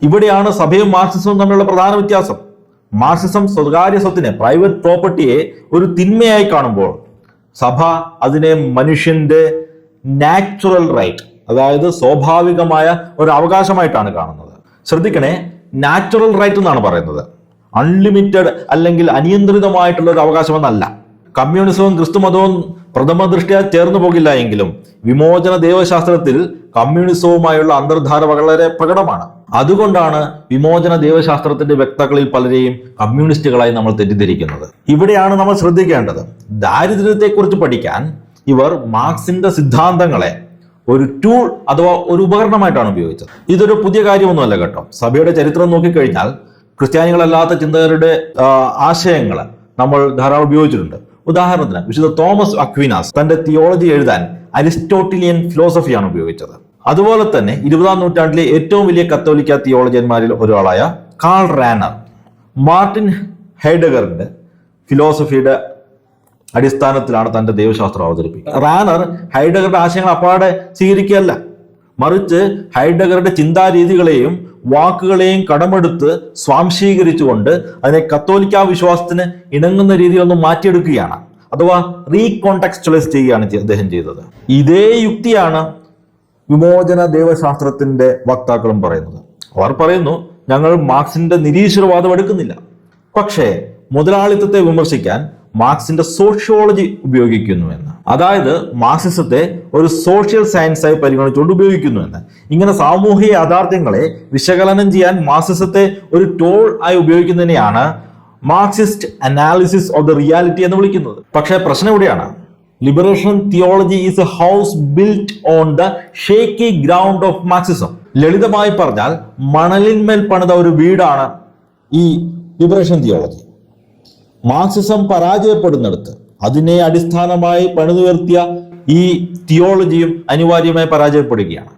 ഇവിടെയാണ് സഭയും മാർക്സിസവും തമ്മിലുള്ള പ്രധാന വ്യത്യാസം. മാർക്സിസം സ്വകാര്യ സ്വത്തിനെ, പ്രൈവറ്റ് പ്രോപ്പർട്ടിയെ ഒരു തിന്മയായി കാണുമ്പോൾ സഭ അതിനെ മനുഷ്യന്റെ നാച്ചുറൽ റൈറ്റ്, അതായത് സ്വാഭാവികമായ ഒരു അവകാശമായിട്ടാണ് കാണുന്നത്. ശ്രദ്ധിക്കണേ, നാച്ചുറൽ റൈറ്റ് എന്നാണ് പറയുന്നത്, അൺലിമിറ്റഡ് അല്ലെങ്കിൽ അനിയന്ത്രിതമായിട്ടുള്ള ഒരു അവകാശമെന്നല്ല. കമ്മ്യൂണിസവും ക്രിസ്തുമതവും പ്രഥമ ദൃഷ്ട്യാ ചേർന്നു പോകില്ല എങ്കിലും വിമോചന ദൈവശാസ്ത്രത്തിൽ കമ്മ്യൂണിസവുമായുള്ള അന്തർധാര വളരെ പ്രകടമാണ്. അതുകൊണ്ടാണ് വിമോചന ദൈവശാസ്ത്രത്തിന്റെ വ്യക്താക്കളിൽ പലരെയും കമ്മ്യൂണിസ്റ്റുകളായി നമ്മൾ തെറ്റിദ്ധരിക്കുന്നത്. ഇവിടെയാണ് നമ്മൾ ശ്രദ്ധിക്കേണ്ടത്. ദാരിദ്ര്യത്തെക്കുറിച്ച് പഠിക്കാൻ ഇവർ മാർക്സിന്റെ സിദ്ധാന്തങ്ങളെ ഒരു ടൂൾ അഥവാ ഒരു ഉപകരണമായിട്ടാണ് ഉപയോഗിച്ചത്. ഇതൊരു പുതിയ കാര്യമൊന്നുമല്ല കേട്ടോ. സഭയുടെ ചരിത്രം നോക്കിക്കഴിഞ്ഞാൽ ക്രിസ്ത്യാനികളല്ലാത്ത ചിന്തകരുടെ ആശയങ്ങൾ നമ്മൾ ധാരാളം ഉപയോഗിച്ചിട്ടുണ്ട്. ഉദാഹരണത്തിന് വിശുദ്ധ തോമസ് അക്വിനാസ് തന്റെ തിയോളജി എഴുതാൻ അരിസ്റ്റോട്ടിലിയൻ ഫിലോസഫിയാണ് ഉപയോഗിച്ചത്. അതുപോലെ തന്നെ 20-ാം നൂറ്റാണ്ടിലെ ഏറ്റവും വലിയ കത്തോലിക്ക തിയോളജിയന്മാരിൽ ഒരാളായ കാൾ റാനർ മാർട്ടിൻ ഹൈഡഗറിന്റെ ഫിലോസഫിയുടെ അടിസ്ഥാനത്തിലാണ് തന്റെ ദൈവശാസ്ത്രം അവതരിപ്പിക്കുന്നത്. റാനർ ഹൈഡഗറുടെ ആശയങ്ങൾ അപ്പാടെ സ്വീകരിക്കുകയല്ല, മറിച്ച് ഹൈഡഗറുടെ ചിന്താരീതികളെയും വാക്കുകളെയും കടമെടുത്ത് സ്വാംശീകരിച്ചുകൊണ്ട് അതിനെ കത്തോലിക്ക വിശ്വാസത്തിന് ഇണങ്ങുന്ന രീതിയിലൊന്ന് മാറ്റിയെടുക്കുകയാണ്, അഥവാ റീകോണ്ടെക്സ്ച്വലൈസ് ചെയ്യുകയാണ് അദ്ദേഹം ചെയ്തത്. ഇതേ യുക്തിയാണ് വിമോചന ദൈവശാസ്ത്രത്തിന്റെ വക്താക്കളും പറയുന്നത്. അവർ പറയുന്നു, ഞങ്ങൾ മാർക്സിന്റെ നിരീശ്വരവാദം എടുക്കുന്നില്ല, പക്ഷേ മുതലാളിത്തത്തെ വിമർശിക്കാൻ മാർക്സിന്റെ സോഷ്യോളജി ഉപയോഗിക്കുന്നു എന്ന്. അതായത് മാർക്സിസത്തെ ഒരു സോഷ്യൽ സയൻസായി പരിഗണിച്ചുകൊണ്ട് ഉപയോഗിക്കുന്നു എന്ന്. ഇങ്ങനെ സാമൂഹിക യാഥാർത്ഥ്യങ്ങളെ വിശകലനം ചെയ്യാൻ മാർക്സിസത്തെ ഒരു ടൂൾ ആയി ഉപയോഗിക്കുന്നതിനെയാണ് Marxist analysis of the reality എന്ന് വിളിക്കുന്നത്. പക്ഷേ പ്രശ്നം ഇവിടെയാണ്. Liberation theology is a house built on the shaky ground of Marxism. ലളിതമായി പറഞ്ഞാൽ മണലിന്മേൽ പണിത ഒരു വീടാണ് ഈ ലിബറേഷൻ തിയോളജി. മാർക്സിസം പരാജയപ്പെടുന്നിടത്ത് അതിനെ അടിസ്ഥാനമായി പണിതുയർത്തിയ ഈ തിയോളജിയും അനിവാര്യമായി പരാജയപ്പെടുകയാണ്.